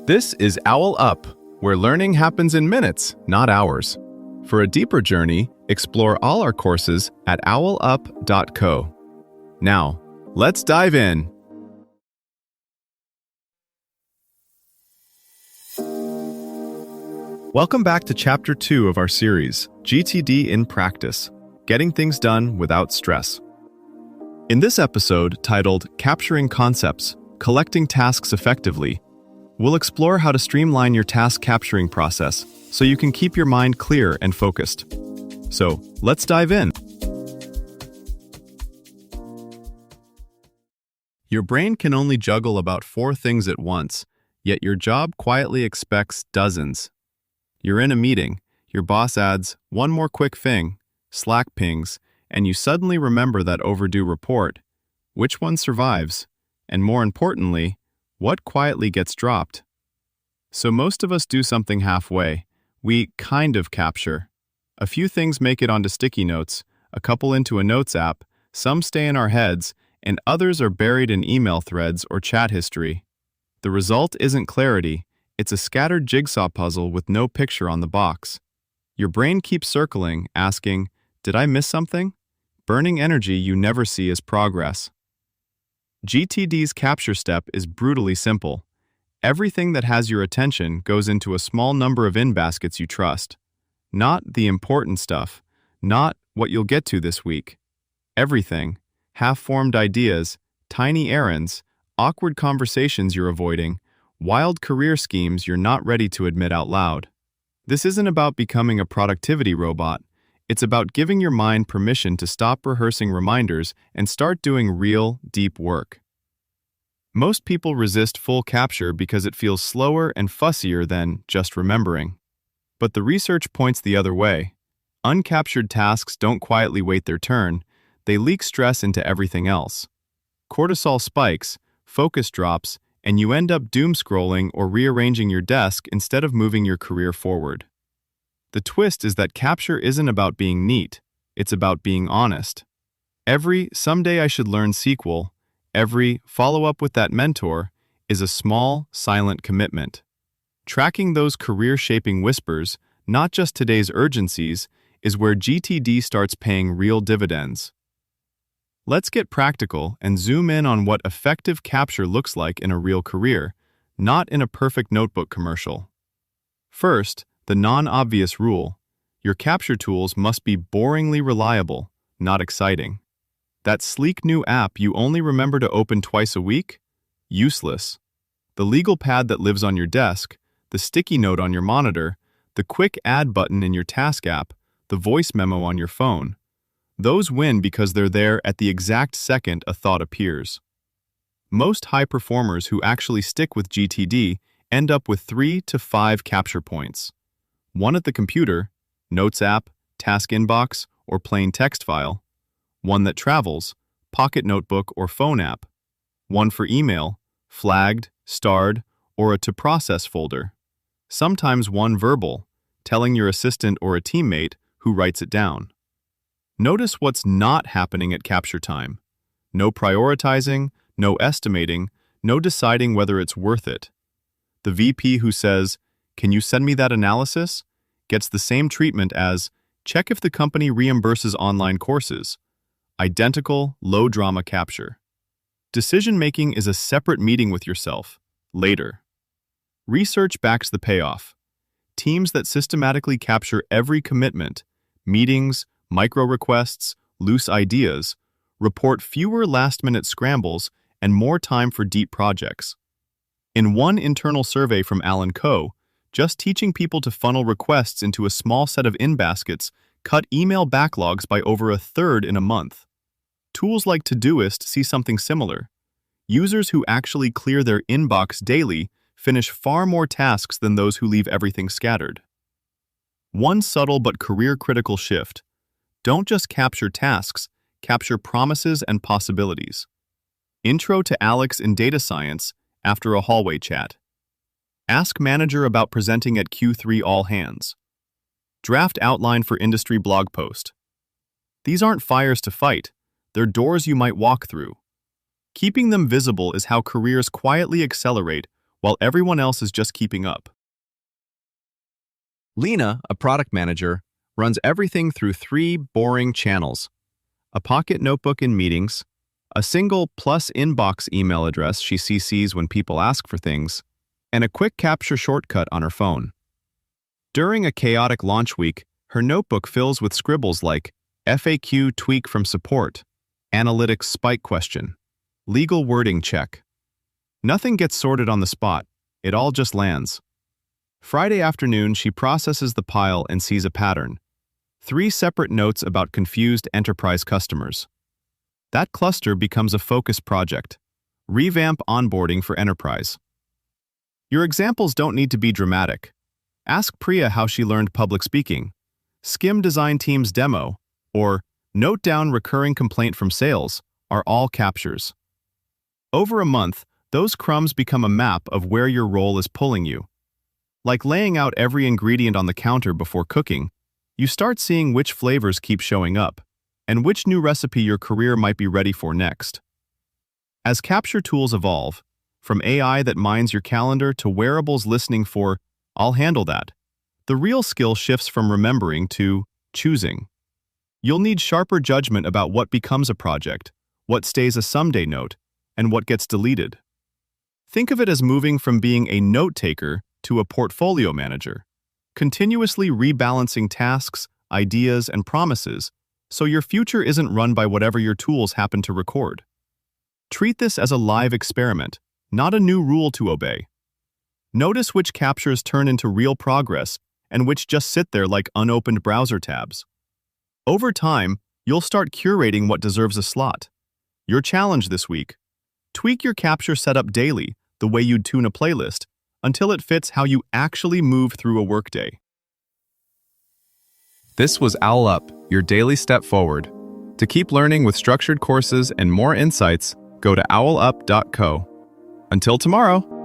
This is OwlUp, where learning happens in minutes, not hours. For a deeper journey, explore all our courses at owlup.co. Now, let's dive in. Welcome back to Chapter 2 of our series, GTD in Practice, Getting Things Done Without Stress. In this episode, titled Capturing Concepts, Collecting Tasks Effectively, we'll explore how to streamline your task capturing process so you can keep your mind clear and focused. So, let's dive in. Your brain can only juggle about 4 things at once, yet your job quietly expects dozens. You're in a meeting, your boss adds one more quick thing, Slack pings, and you suddenly remember that overdue report. Which one survives? And more importantly, what quietly gets dropped? So most of us do something halfway. We kind of capture. A few things make it onto sticky notes, a couple into a notes app, some stay in our heads, and others are buried in email threads or chat history. The result isn't clarity, it's a scattered jigsaw puzzle with no picture on the box. Your brain keeps circling, asking, "Did I miss something?" Burning energy you never see as progress. GTD's capture step is brutally simple. Everything that has your attention goes into a small number of in-baskets you trust. Not the important stuff, not what you'll get to this week. Everything, half-formed ideas, tiny errands, awkward conversations you're avoiding, wild career schemes you're not ready to admit out loud. This isn't about becoming a productivity robot. It's about giving your mind permission to stop rehearsing reminders and start doing real, deep work. Most people resist full capture because it feels slower and fussier than just remembering. But the research points the other way. Uncaptured tasks don't quietly wait their turn, they leak stress into everything else. Cortisol spikes, focus drops, and you end up doom scrolling or rearranging your desk instead of moving your career forward. The twist is that capture isn't about being neat, it's about being honest. Every "someday I should learn" sequel, every "follow up with that mentor" is a small, silent commitment. Tracking those career-shaping whispers, not just today's urgencies, is where GTD starts paying real dividends. Let's get practical and zoom in on what effective capture looks like in a real career, not in a perfect notebook commercial. First, the non-obvious rule: your capture tools must be boringly reliable, not exciting. That sleek new app you only remember to open twice a week? Useless. The legal pad that lives on your desk, the sticky note on your monitor, the quick add button in your task app, the voice memo on your phone. Those win because they're there at the exact second a thought appears. Most high performers who actually stick with GTD end up with 3 to 5 capture points. One at the computer, notes app, task inbox, or plain text file. One that travels, pocket notebook or phone app. One for email, flagged, starred, or a to-process folder. Sometimes one verbal, telling your assistant or a teammate who writes it down. Notice what's not happening at capture time. No prioritizing, no estimating, no deciding whether it's worth it. The VP who says, "Can you send me that analysis?" gets the same treatment as, "Check if the company reimburses online courses." Identical, low-drama capture. Decision-making is a separate meeting with yourself, later. Research backs the payoff. Teams that systematically capture every commitment, meetings, micro-requests, loose ideas, report fewer last-minute scrambles and more time for deep projects. In one internal survey from Allen Co., just teaching people to funnel requests into a small set of in-baskets cut email backlogs by over a third in a month. Tools like Todoist see something similar. Users who actually clear their inbox daily finish far more tasks than those who leave everything scattered. One subtle but career-critical shift: don't just capture tasks, capture promises and possibilities. Intro to Alex in data science after a hallway chat. Ask manager about presenting at Q3 all hands. Draft outline for industry blog post. These aren't fires to fight, they're doors you might walk through. Keeping them visible is how careers quietly accelerate while everyone else is just keeping up. Lena, a product manager, runs everything through 3 boring channels: a pocket notebook in meetings, a single plus inbox email address she CCs when people ask for things, and a quick capture shortcut on her phone. During a chaotic launch week, her notebook fills with scribbles like FAQ tweak from support, analytics spike question, legal wording check. Nothing gets sorted on the spot, it all just lands. Friday afternoon, she processes the pile and sees a pattern: 3 separate notes about confused enterprise customers. That cluster becomes a focus project: revamp onboarding for enterprise. Your examples don't need to be dramatic. Ask Priya how she learned public speaking, skim design team's demo, or note down recurring complaint from sales are all captures. Over a month, those crumbs become a map of where your role is pulling you. Like laying out every ingredient on the counter before cooking, you start seeing which flavors keep showing up, and which new recipe your career might be ready for next. As capture tools evolve, from AI that mines your calendar to wearables listening for, "I'll handle that," the real skill shifts from remembering to choosing. You'll need sharper judgment about what becomes a project, what stays a someday note, and what gets deleted. Think of it as moving from being a note-taker to a portfolio manager, continuously rebalancing tasks, ideas, and promises so your future isn't run by whatever your tools happen to record. Treat this as a live experiment, not a new rule to obey. Notice which captures turn into real progress and which just sit there like unopened browser tabs. Over time, you'll start curating what deserves a slot. Your challenge this week: tweak your capture setup daily, the way you'd tune a playlist, until it fits how you actually move through a workday. This was OwlUp, your daily step forward. To keep learning with structured courses and more insights, go to owlup.co. Until tomorrow.